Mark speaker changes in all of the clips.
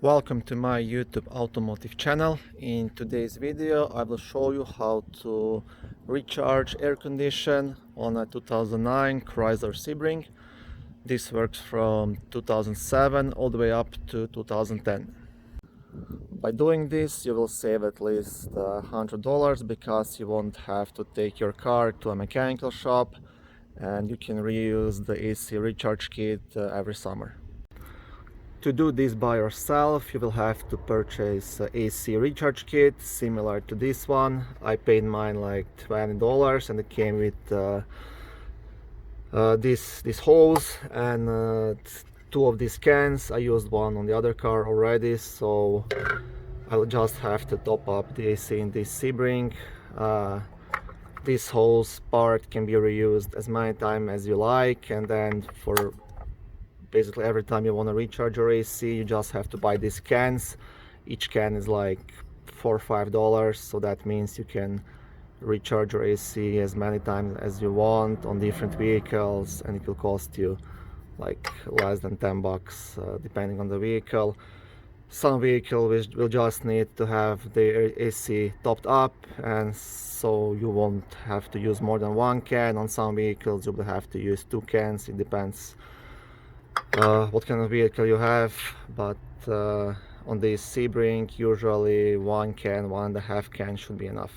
Speaker 1: Welcome to my YouTube automotive channel. In today's video I will show you how to recharge air condition on a 2009 Chrysler Sebring. This works from 2007 all the way up to 2010. By doing this you will save at least $100 because you won't have to take your car to a mechanical shop and you can reuse the AC recharge kit every summer. To do this by yourself, you will have to purchase an AC recharge kit similar to this one. I paid mine like $20 and it came with this hose and two of these cans. I used one on the other car already, so I'll just have to top up the AC in this Sebring. This hose part can be reused as many times as you like, and then for basically every time you want to recharge your AC you just have to buy these cans. Each can is like $4 or $5, so that means you can recharge your AC as many times as you want on different vehicles, and it will cost you like less than $10 depending on the vehicle. Some vehicles will just need to have their AC topped up, and so you won't have to use more than one can. On some vehicles you will have to use two cans. It depends what kind of vehicle you have, but on this Sebring usually one can, 1.5 can should be enough.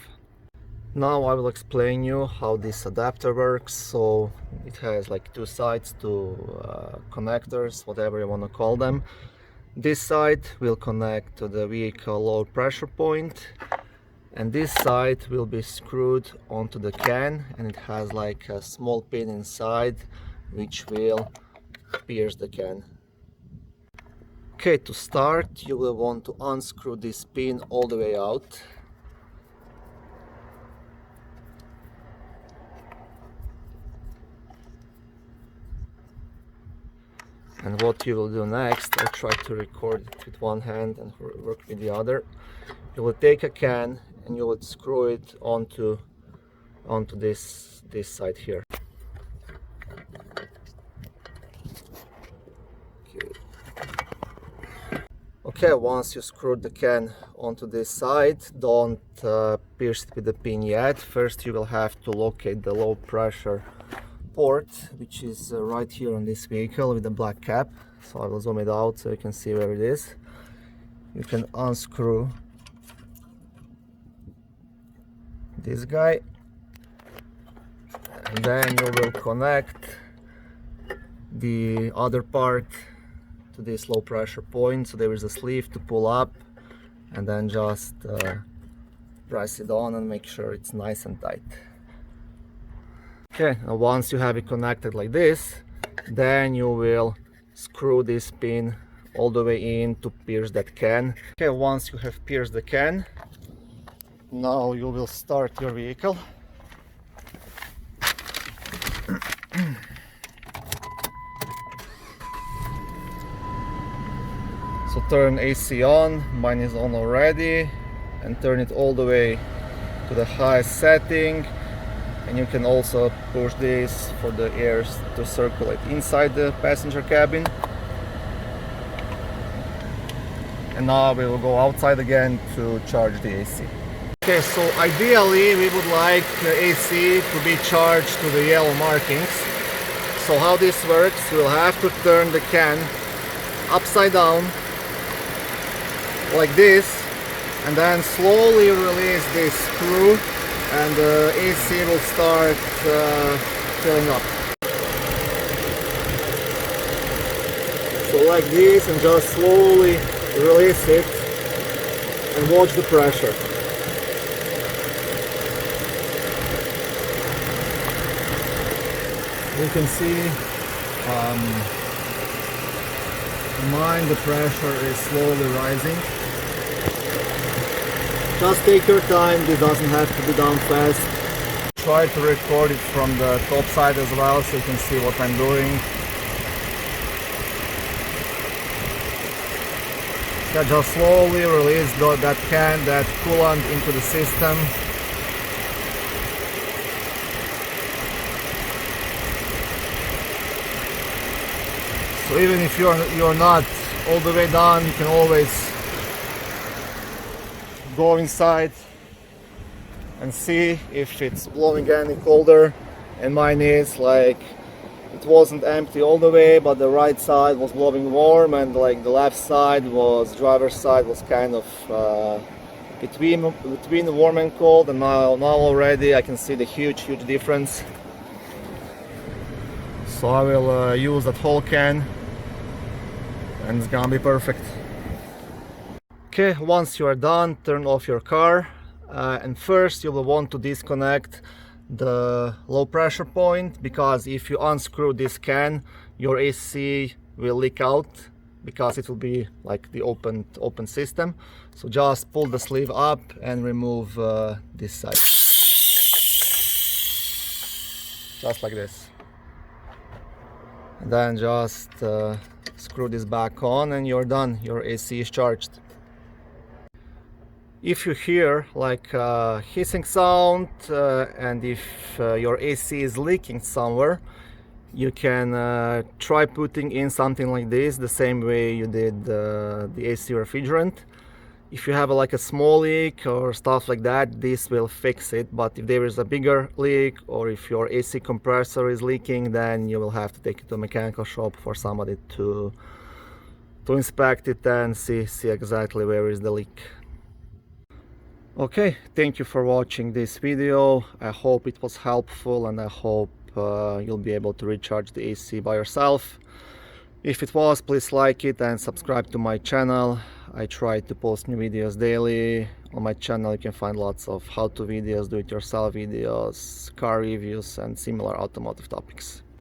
Speaker 1: Now I will explain you how this adapter works. So it has like two sides, two connectors, whatever you want to call them. This side will connect to the vehicle low pressure point, and this side will be screwed onto the can, and it has like a small pin inside which will pierce the can. Okay, to start you will want to unscrew this pin all the way out. And what you will do next, I'll try to record it with one hand and work with the other. You will take a can and you will screw it onto this side here. Okay, once you screwed the can onto this side, don't pierce it with the pin yet. First you will have to locate the low pressure port, which is right here on this vehicle with the black cap. So I will zoom it out so you can see where it is. You can unscrew this guy, and then you will connect the other part to this low pressure point. So there is a sleeve to pull up, and then just press it on and make sure it's nice and tight. Okay, now once you have it connected like this, then you will screw this pin all the way in to pierce that can. Okay, once you have pierced the can, now you will start your vehicle. So turn AC on, mine is on already, and turn it all the way to the highest setting. And you can also push this for the air to circulate inside the passenger cabin. And now we will go outside again to charge the AC. Okay, so ideally we would like the AC to be charged to the yellow markings. So how this works, you will have to turn the can upside down like this, and then slowly release this screw, and the AC will start filling up. So like this, and just slowly release it and watch the pressure. You can see mine, the pressure is slowly rising. Just take your time, this doesn't have to be done fast. Try to record it from the top side as well so you can see what I'm doing. So just slowly release that coolant into the system. So even if you're not all the way done, you can always go inside and see if it's blowing any colder. And mine is like, it wasn't empty all the way, but the right side was blowing warm, and like the left side was, driver's side was kind of between warm and cold. And now already I can see the huge difference. So I will use that whole can and it's gonna be perfect. Okay, once you are done, turn off your car, and first you will want to disconnect the low pressure point, because if you unscrew this can, your AC will leak out, because it will be like the open system. So just pull the sleeve up and remove this side, just like this. And then just screw this back on and you're done. Your AC is charged. If you hear like a hissing sound and if your AC is leaking somewhere, you can try putting in something like this, the same way you did the AC refrigerant. If you have like a small leak or stuff like that, this will fix it. But if there is a bigger leak, or if your AC compressor is leaking, then you will have to take it to a mechanical shop for somebody to inspect it and see exactly where is the leak. Okay, thank you for watching this video. I hope it was helpful, and I hope you'll be able to recharge the AC by yourself. If it was, please like it and subscribe to my channel. I try to post new videos daily. On my channel you can find lots of how-to videos, do-it-yourself videos, car reviews and similar automotive topics.